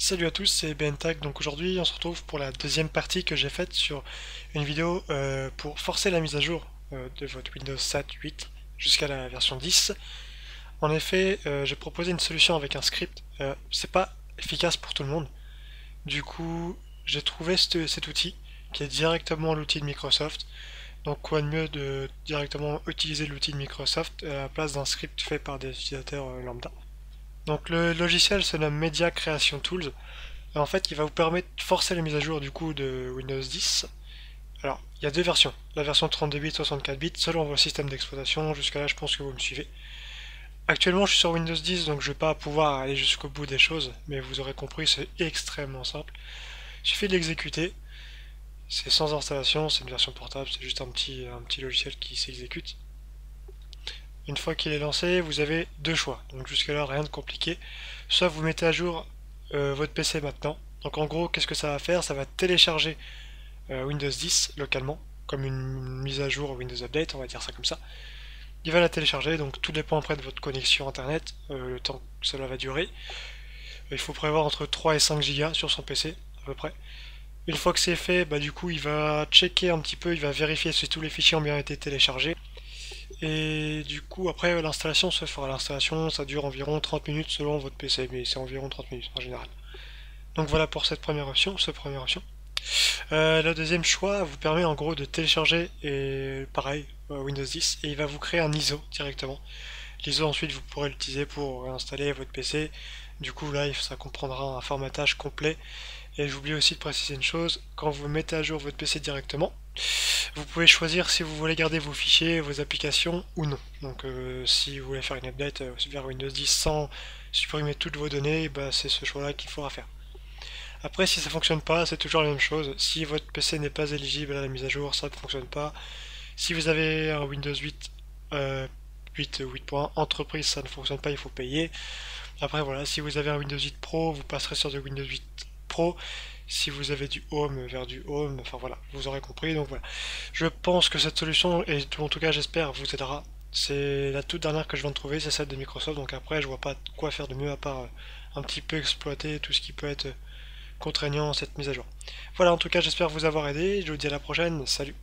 Salut à tous, c'est BNTag. Donc aujourd'hui on se retrouve pour la deuxième partie que j'ai faite sur une vidéo pour forcer la mise à jour de votre Windows 7 8 jusqu'à la version 10. En effet, j'ai proposé une solution avec un script. C'est pas efficace pour tout le monde. Du coup, j'ai trouvé cet outil qui est directement l'outil de Microsoft. Donc quoi de mieux de directement utiliser l'outil de Microsoft à la place d'un script fait par des utilisateurs lambda. Donc le logiciel se nomme Media Creation Tools. En fait, il va vous permettre de forcer la mise à jour du coup de Windows 10. Alors, il y a deux versions, la version 32 bits, 64 bits, selon vos systèmes d'exploitation. Jusqu'à là, je pense que vous me suivez. Actuellement, je suis sur Windows 10, donc je vais pas pouvoir aller jusqu'au bout des choses, mais vous aurez compris, c'est extrêmement simple. Il suffit de l'exécuter. C'est sans installation, c'est une version portable, c'est juste un petit logiciel qui s'exécute. Une fois qu'il est lancé, vous avez deux choix. Donc jusqu'à là, rien de compliqué. Soit vous mettez à jour votre PC maintenant. Donc en gros, qu'est-ce que ça va faire? Ça va télécharger Windows 10 localement, comme une mise à jour Windows Update, on va dire ça comme ça. Il va la télécharger, donc tout dépend après de votre connexion internet, le temps que cela va durer. Il faut prévoir entre 3 et 5 Go sur son PC, à peu près. Une fois que c'est fait, bah, du coup il va checker un petit peu, il va vérifier si tous les fichiers ont bien été téléchargés. Et du coup après l'installation se fera. L'installation ça dure environ 30 minutes selon votre PC, mais c'est environ 30 minutes en général. Donc voilà pour cette première option, le deuxième choix vous permet en gros de télécharger et pareil Windows 10 et il va vous créer un ISO directement. L'ISO ensuite vous pourrez l'utiliser pour réinstaller votre PC. Du coup là ça comprendra un formatage complet. Et j'oublie aussi de préciser une chose, quand vous mettez à jour votre PC directement, vous pouvez choisir si vous voulez garder vos fichiers, vos applications ou non. Donc si vous voulez faire une update vers Windows 10 sans supprimer toutes vos données, bah, c'est ce choix là qu'il faudra faire. Après, si ça fonctionne pas, c'est toujours la même chose. Si votre PC n'est pas éligible à la mise à jour, ça ne fonctionne pas. Si vous avez un Windows 8, 8.1 entreprise, ça ne fonctionne pas, il faut payer. Après, voilà, si vous avez un Windows 8 Pro, vous passerez sur du Windows 8 Pro. Si vous avez du Home vers du Home, enfin voilà, vous aurez compris. Donc voilà, je pense que cette solution, et en tout cas j'espère, vous aidera. C'est la toute dernière que je viens de trouver, c'est celle de Microsoft. Donc après, je vois pas quoi faire de mieux à part un petit peu exploiter tout ce qui peut être contraignant cette mise à jour. Voilà, en tout cas, j'espère vous avoir aidé. Je vous dis à la prochaine. Salut!